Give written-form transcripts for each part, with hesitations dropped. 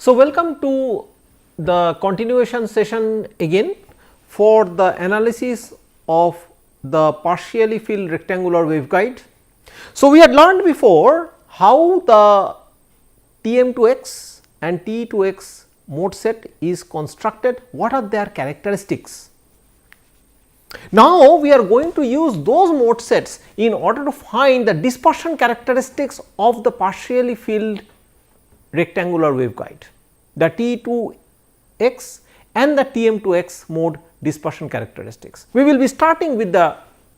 So, welcome to the continuation session again for the analysis of the partially filled rectangular waveguide. So, we had learned before how the Tm2x and T2x mode set is constructed, what are their characteristics. Now, we are going to use those mode sets in order to find the dispersion characteristics of the partially filled rectangular waveguide, the T2x and the Tm2x mode dispersion characteristics. We will be starting with the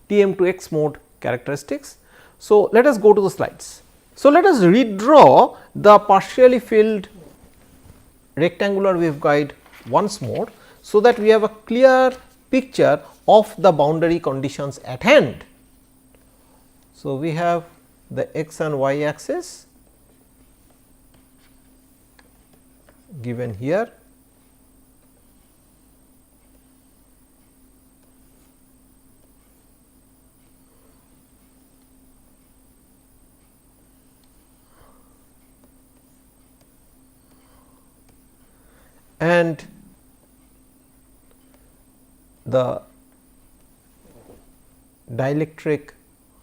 Tm2x mode characteristics. So, let us go to the slides. So, let us redraw the partially filled rectangular waveguide once more, so that we have a clear picture of the boundary conditions at hand. So, we have the x and y axis given here, and the dielectric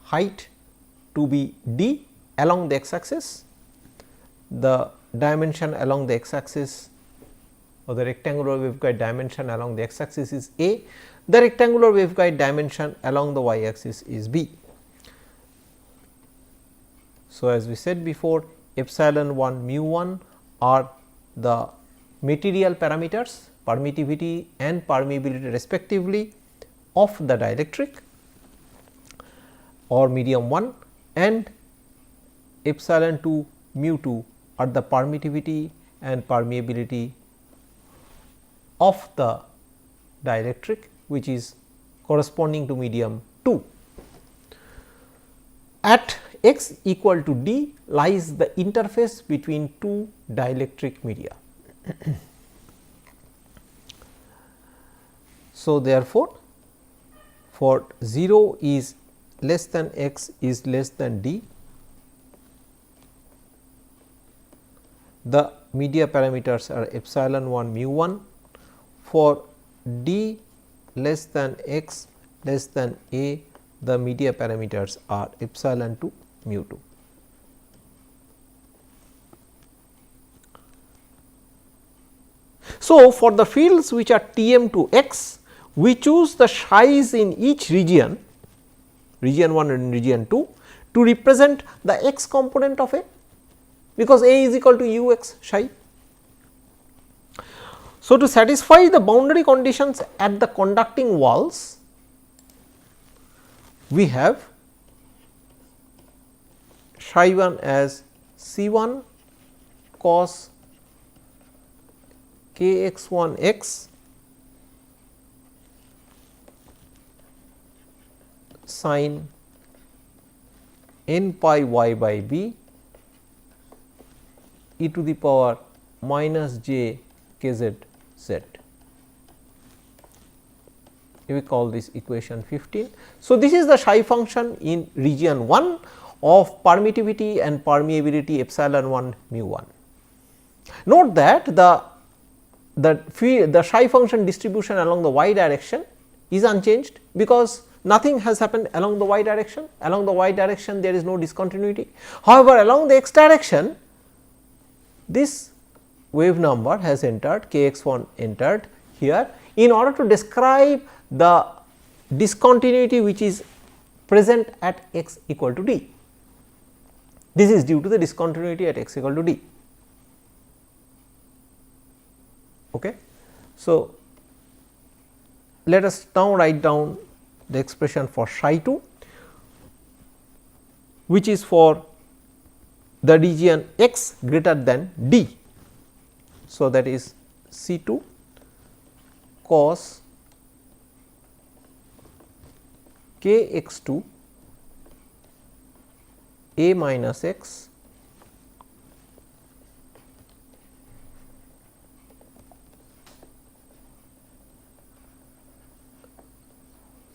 height to be d along the x axis, the dimension along the x axis or the rectangular waveguide dimension along the x axis is a, the rectangular waveguide dimension along the y axis is b. So, as we said before, epsilon 1 mu 1 are the material parameters, permittivity and permeability respectively of the dielectric or medium 1, and epsilon 2 mu 2 are the permittivity and permeability of the dielectric, which is corresponding to medium 2. At x equal to d lies the interface between two dielectric media. So, therefore, for 0 is less than x is less than d, the media parameters are epsilon 1 mu 1, for d less than x less than a, the media parameters are epsilon 2 mu 2. So, for the fields which are Tm to x, we choose the size in each region, region 1 and region 2, to represent the x component of A, because A is equal to u x psi. So, to satisfy the boundary conditions at the conducting walls, we have psi 1 as C 1 cos k x 1 x sin n pi y by b e to the power minus j k z z. We call this equation 15. So, this is the psi function in region 1 of permittivity and permeability epsilon 1 mu 1. Note that the psi function distribution along the y direction is unchanged, because nothing has happened along the y direction. Along the y direction there is no discontinuity. However, along the x direction this wave number has entered, k x 1 entered here in order to describe the discontinuity which is present at x equal to d. This is due to the discontinuity at x equal to d. Okay. So, let us now write down the expression for psi 2, which is for the region x greater than d. So, that is C 2 cos k x 2 a minus x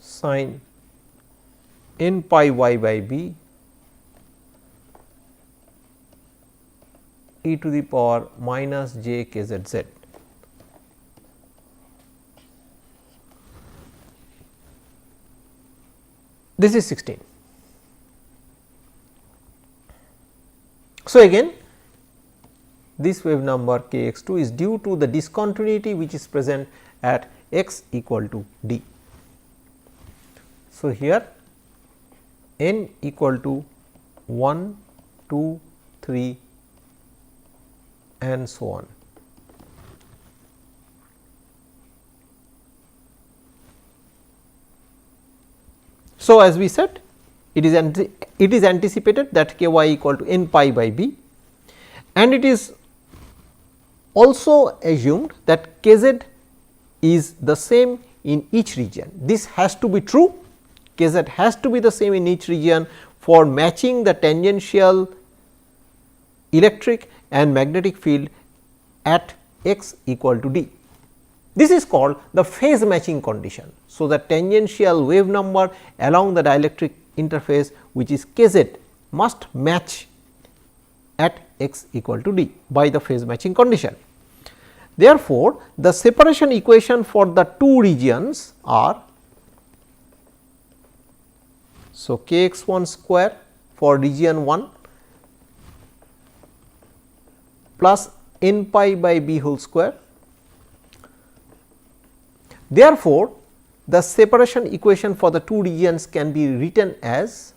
sin n pi y by b e to the power minus j k z z. This is 16. So, again this wave number k x 2 is due to the discontinuity which is present at x equal to d. So, here n equal to 1, 2, 3 and so on. So, as we said, it is anticipated that k y equal to n pi by b, and it is also assumed that k z is the same in each region. This has to be true, k z has to be the same in each region for matching the tangential electric and magnetic field at x equal to d. This is called the phase matching condition. So, the tangential wave number along the dielectric interface, which is k z, must match at x equal to d by the phase matching condition. Therefore, the separation equation for the two regions are, so k x 1 square for region 1 plus n pi by b whole square. Therefore, the separation equation for the two regions can be written as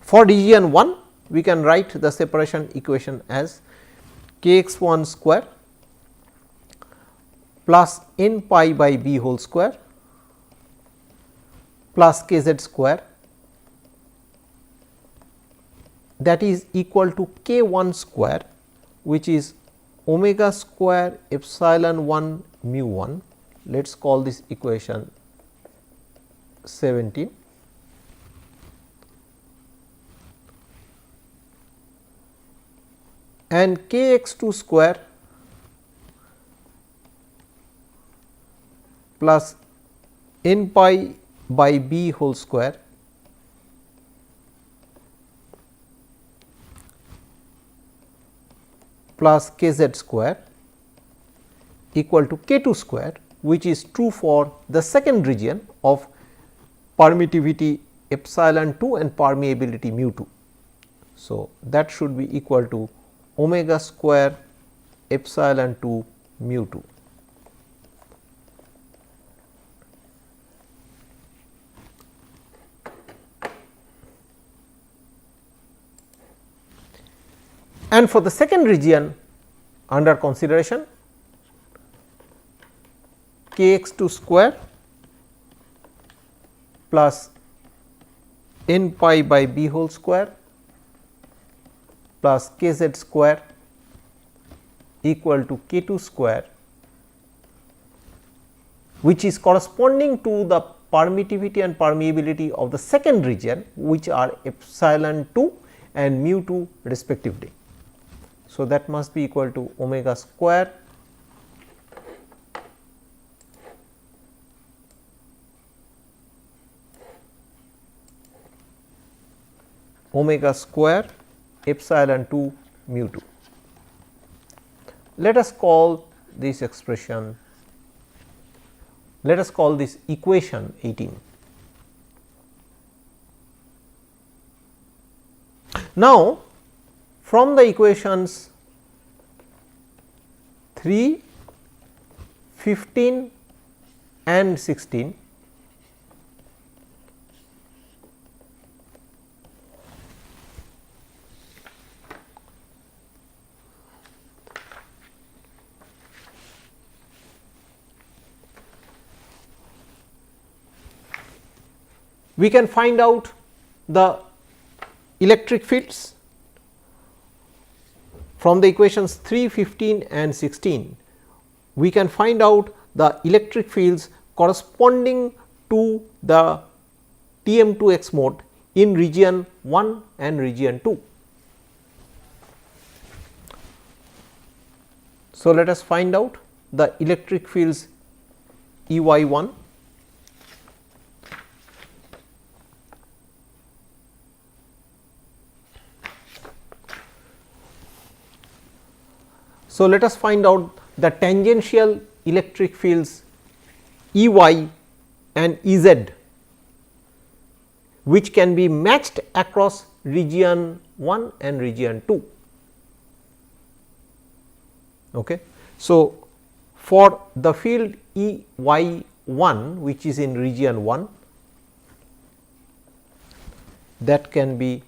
for region 1 we can write the separation equation as k x 1 square plus n pi by b whole square plus k z square, that is equal to k 1 square, which is omega square epsilon 1 mu 1. Let us call this equation 17. And k x 2 square plus n pi by b whole square plus k z square equal to k 2 square, which is true for the second region of permittivity epsilon 2 and permeability mu 2. So, that should be equal to omega square epsilon 2 mu 2. And for the second region under consideration, k x 2 square plus n pi by b whole square plus k z square equal to k 2 square, which is corresponding to the permittivity and permeability of the second region, which are epsilon 2 and mu 2 respectively. So, that must be equal to omega square epsilon 2 mu 2. Let us call this expression, let us call this equation 18. Now, from the equations 3, 15 and 16, we can find out the electric fields. From the equations 3, 15 and 16, we can find out the electric fields corresponding to the TM2X mode in region 1 and region 2. So, let us find out the electric fields E y 1 . So, let us find out the tangential electric fields E y and E z, which can be matched across region 1 and region 2. Okay. So, for the field E y 1, which is in region 1, that can be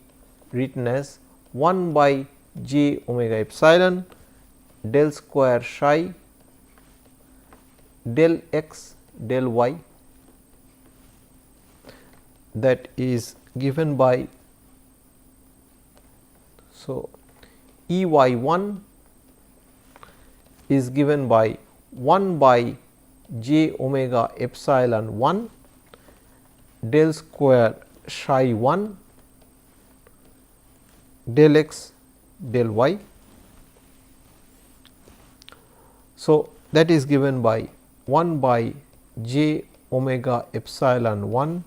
written as 1 by j omega epsilon del square psi del x del y, that is given by, so E y 1 is given by 1 by j omega epsilon 1 del square psi 1 del x del y. So, that is given by 1 by j omega epsilon 1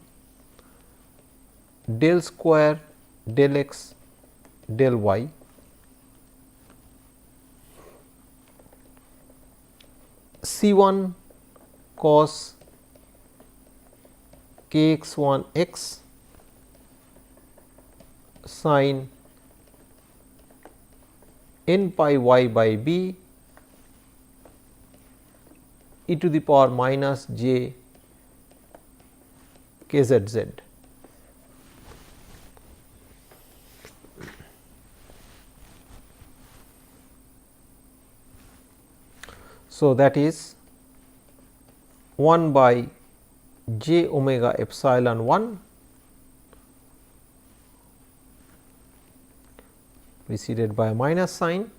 del square del x del y C 1 cos k x 1 x sin n pi y by b e to the power minus j k z z. So, that is 1 by j omega epsilon 1 preceded by a minus sign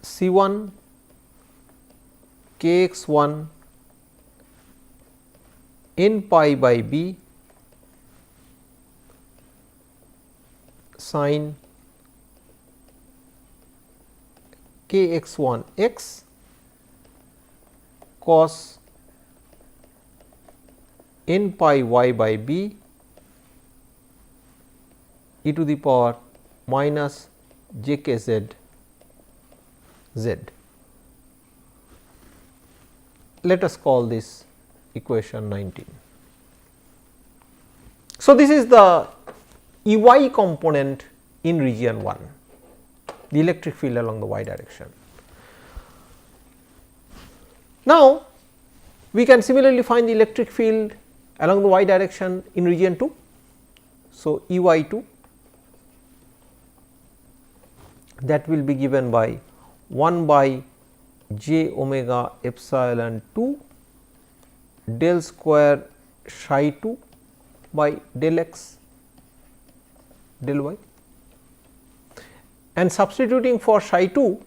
C 1 k x 1 n pi by b sin k x 1 x cos n pi y by b e to the power minus j k z z. Let us call this equation 19. So, this is the E y component in region 1, the electric field along the y direction. Now, we can similarly find the electric field along the y direction in region 2. So, E y 2, that will be given by 1 by j omega epsilon 2 del square psi 2 by del x del y, and substituting for psi 2,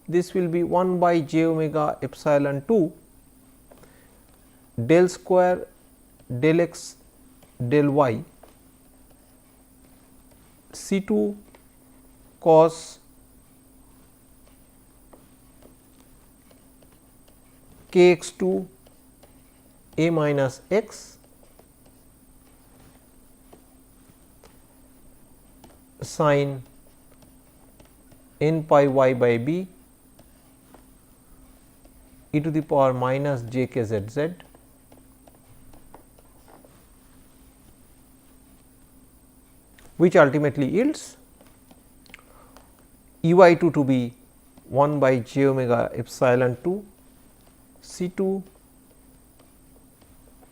this will be 1 by j omega epsilon 2 del square del x del y C 2 cos k x 2 a minus x sin n pi y by b e to the power minus j k z z, which ultimately yields E y 2 to be 1 by j omega epsilon 2 C 2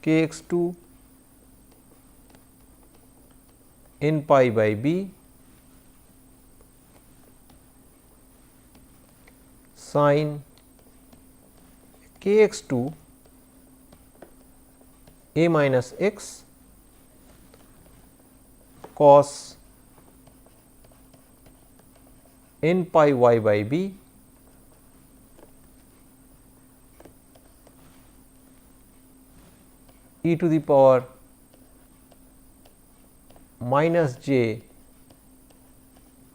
k x 2 n pi by b sin k x 2 a minus x cos n pi y by b e to the power minus j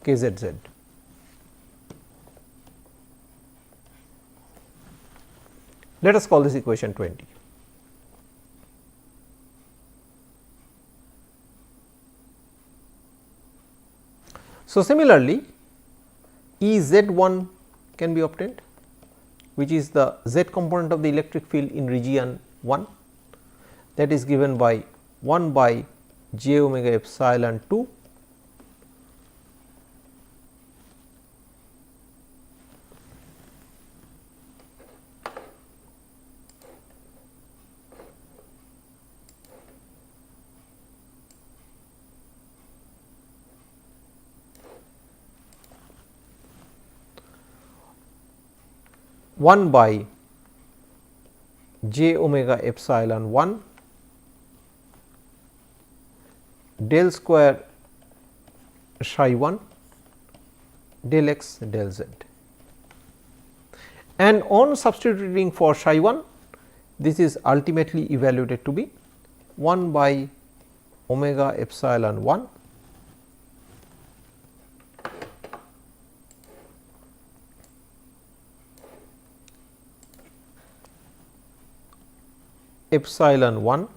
k z z. Let us call this equation 20. So, similarly, E z1 can be obtained, which is the z component of the electric field in region 1, that is given by 1 by j omega epsilon 2 1 by j omega epsilon 1 del square psi 1 del x del z, and on substituting for psi 1, this is ultimately evaluated to be 1 by omega epsilon 1 epsilon 1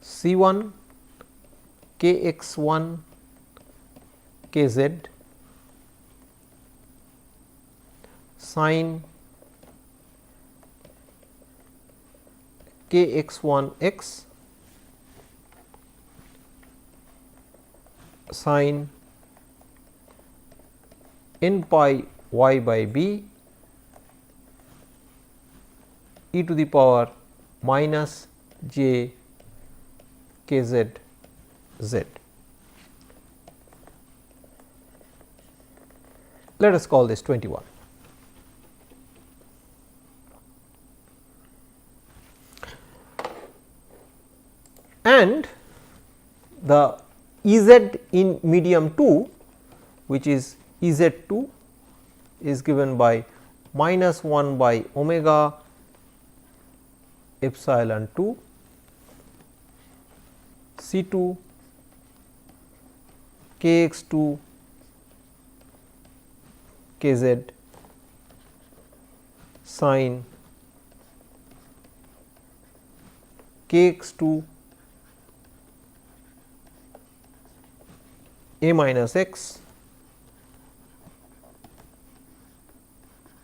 C 1 k x 1 k z sin k x 1 x sin n pi y by b e to the power minus j k z z. Let us call this 21. And the E z in medium 2, which is E z 2, is given by minus 1 by omega epsilon 2 C 2 k x 2 k z sin k x 2 a minus x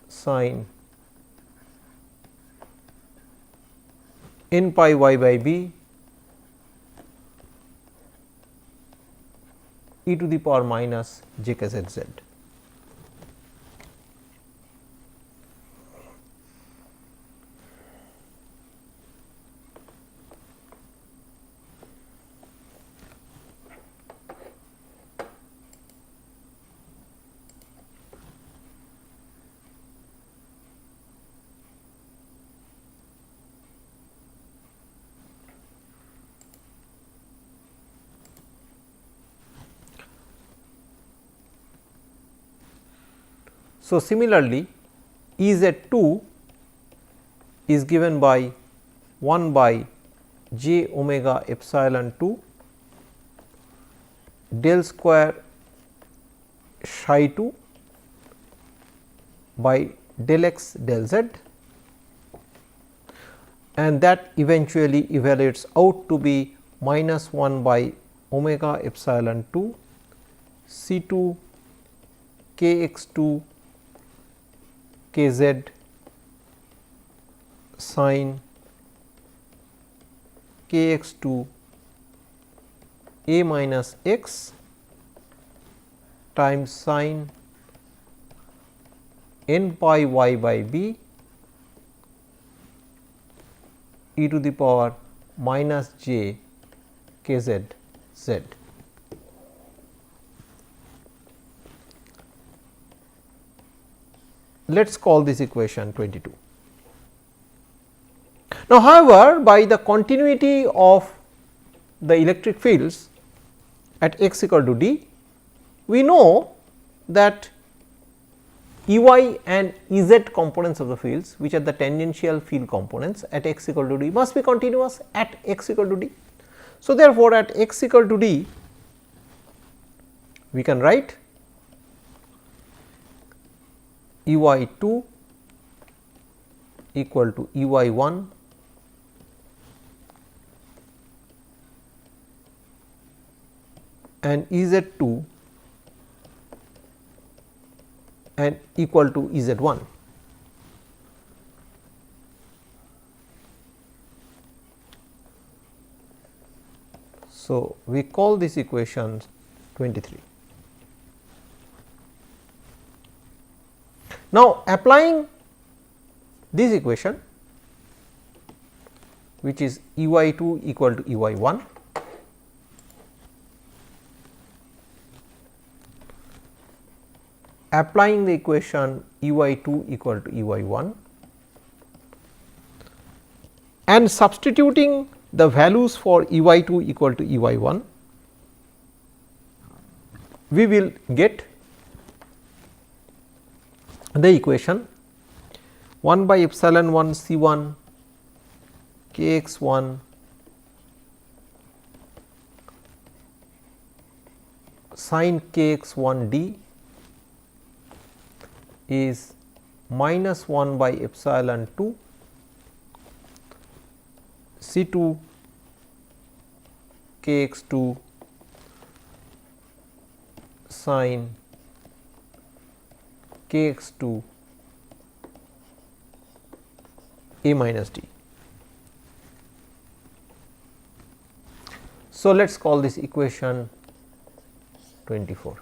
sin n pi y by b e to the power minus j k z z. So, similarly, E z 2 is given by 1 by j omega epsilon 2 del square psi 2 by del x del z, and that eventually evaluates out to be minus 1 by omega epsilon 2 C 2 k x 2 k z sin k x 2 a minus x times sin n pi y by b e to the power minus j k z z. Let us call this equation 22. Now, however, by the continuity of the electric fields at x equal to d, we know that E y and E z components of the fields, which are the tangential field components at x equal to d, must be continuous at x equal to d. So, therefore, at x equal to d, we can write E y 2 equal to E y 1 and E z 2 and equal to E z 1. So, we call this equation 23. Now, applying this equation, which is E y 2 equal to E y 1, applying the equation E y 2 equal to E y 1 and substituting the values for E y 2 equal to E y 1, we will get the equation 1 by epsilon 1 C 1 k x 1 sin k x 1 d is minus 1 by epsilon 2 C 2 k x 2 sin k x 2 a minus d. So, let us call this equation 24.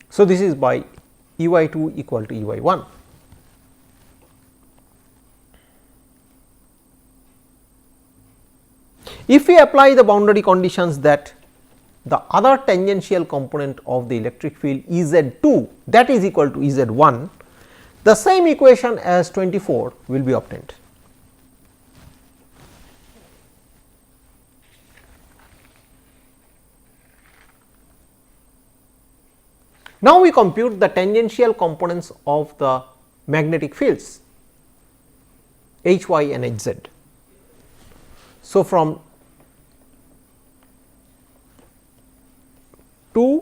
So, this is by E y 2 equal to E y 1. If we apply the boundary conditions that the other tangential component of the electric field E z 2 that is equal to E z 1, the same equation as 24 will be obtained. Now, we compute the tangential components of the magnetic fields H y and H z. So, from 2,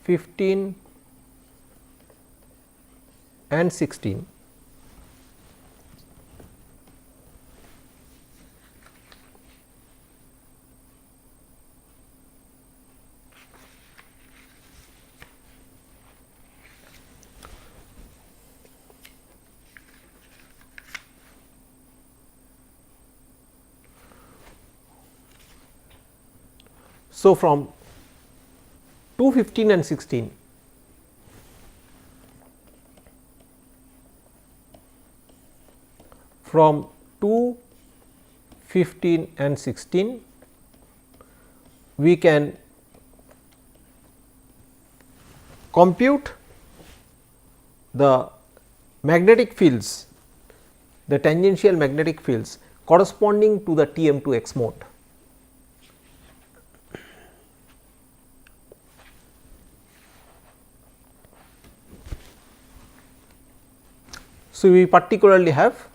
15 and 16, so, from 2, 15 and 16, from 2, 15 and 16, we can compute the magnetic fields, the tangential magnetic fields corresponding to the T m 2 x mode. So, we particularly have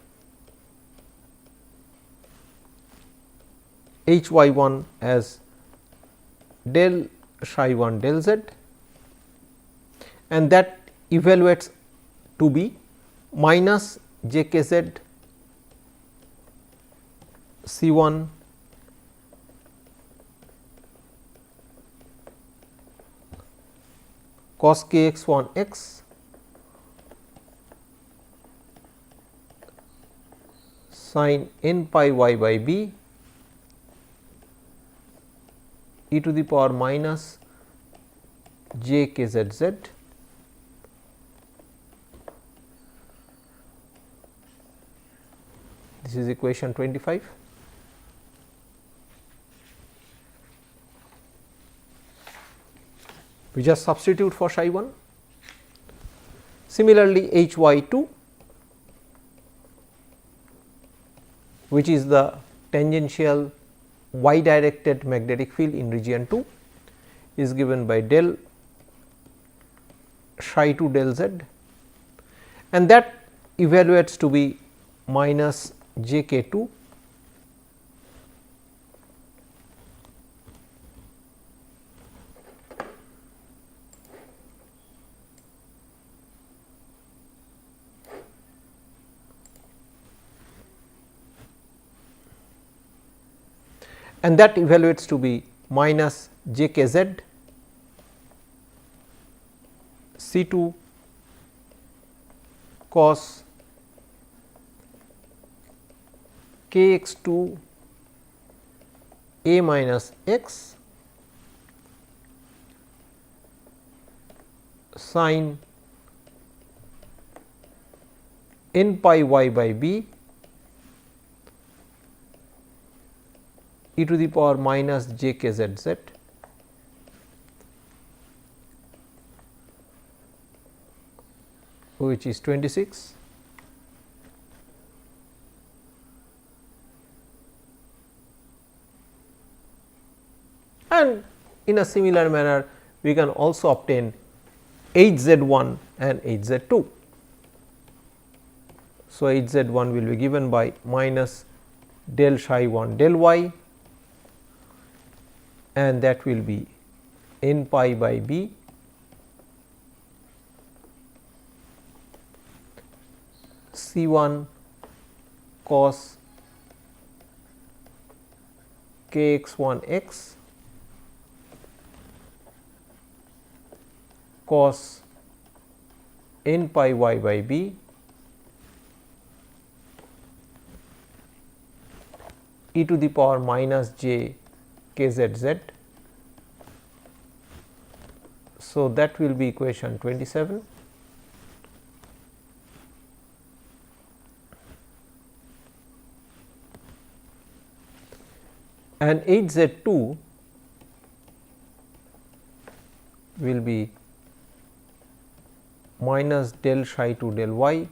H y 1 as del psi 1 del z and that evaluates to be minus j k z C 1 cos k x 1 x sin n pi y by b e to the power minus j k z z this is equation 25. We just substitute for psi 1. Similarly, H y 2 which is the tangential y directed magnetic field in region 2 is given by del psi 2 del z and that evaluates to be minus j k 2 and that evaluates to be minus j k z C 2 cos k x 2 a minus x sin n pi y by b e to the power minus j k z z which is 26 and in a similar manner we can also obtain h z 1 and h z 2. So, h z 1 will be given by minus del psi 1 del y and that will be n pi by b C 1 cos k x 1 x cos n pi y by b e to the power minus j k z z. So, that will be equation 27. And h z 2 will be minus del psi 2 del y,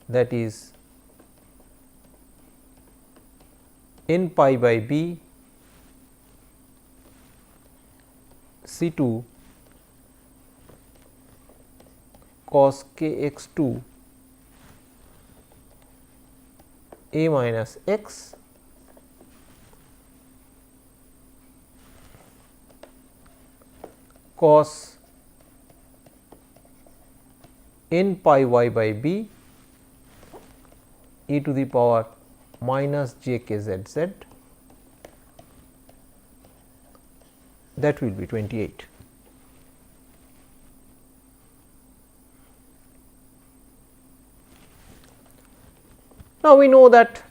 that is n pi by b C 2 cos k x 2 a minus x cos n pi y by b e to the power minus j k z z, that will be 28. Now, we know that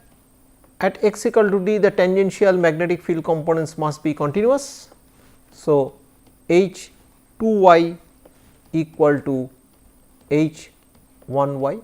at x equal to d the tangential magnetic field components must be continuous. So, h 2 y equal to h 1 y.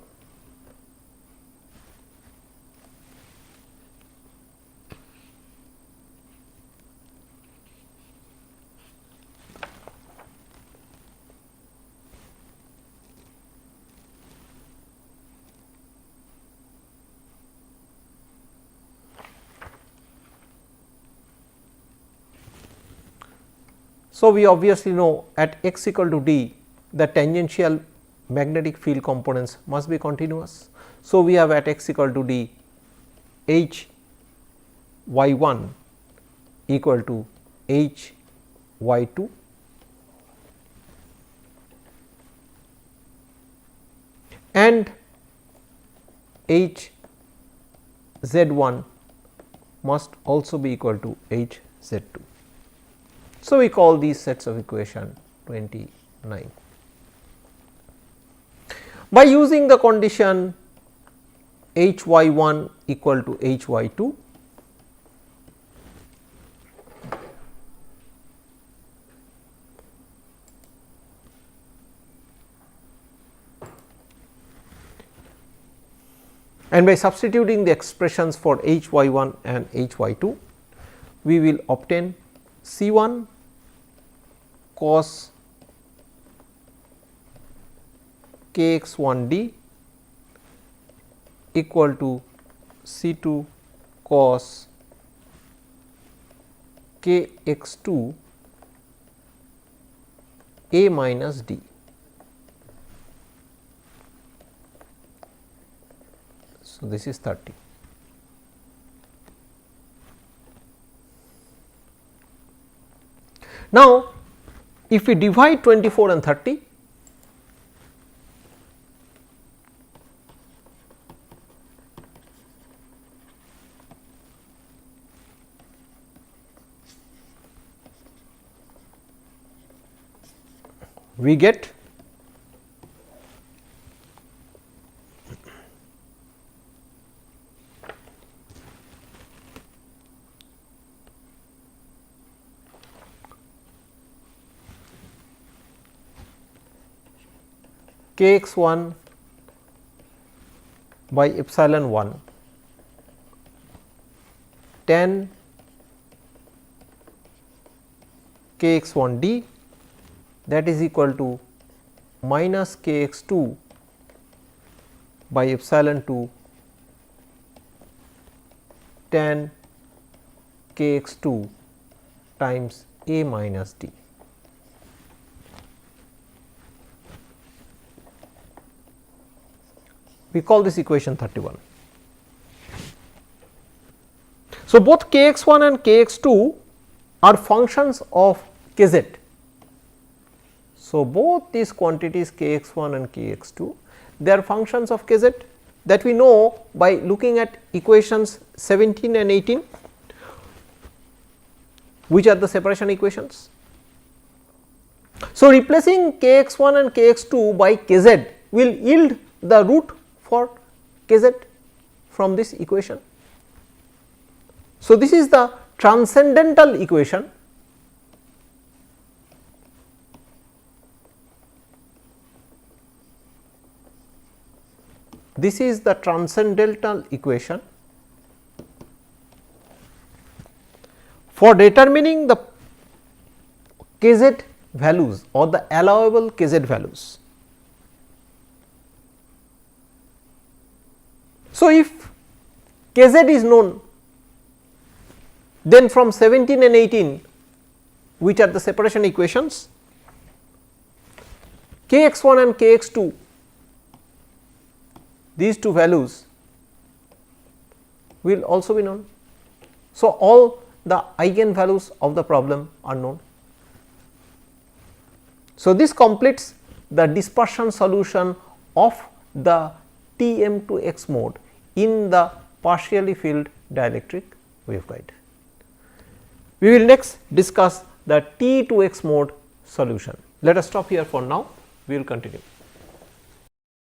So, we obviously know at x equal to d the tangential magnetic field components must be continuous. So, we have at x equal to d h y 1 equal to h y 2 and h z 1 must also be equal to h z 2. So, we call these sets of equation 29. By using the condition h y 1 equal to h y 2, and by substituting the expressions for h y 1 and h y 2, we will obtain C 1 cos k x 1 d equal to C 2 cos k x 2 a minus d. So, this is 30. Now, if we divide 24 and 30, we get k x 1 by epsilon 1 tan k x 1 d, that is equal to minus k x 2 by epsilon 2 tan k x 2 times a minus d. We call this equation 31. So, both k x 1 and k x 2 are functions of k z. So, both these quantities k x 1 and k x 2, they are functions of k z that we know by looking at equations 17 and 18, which are the separation equations. So, replacing k x 1 and k x 2 by k z will yield the root for k z from this equation. So, this is the transcendental equation. This is the transcendental equation for determining the k z values or the allowable k z values. So, if k z is known, then from 17 and 18, which are the separation equations, k x 1 and k x 2, these two values will also be known. So, all the eigen values of the problem are known. So, this completes the dispersion solution of the T m to x mode in the partially filled dielectric waveguide. We will next discuss the T to x mode solution. Let us stop here for now, we will continue.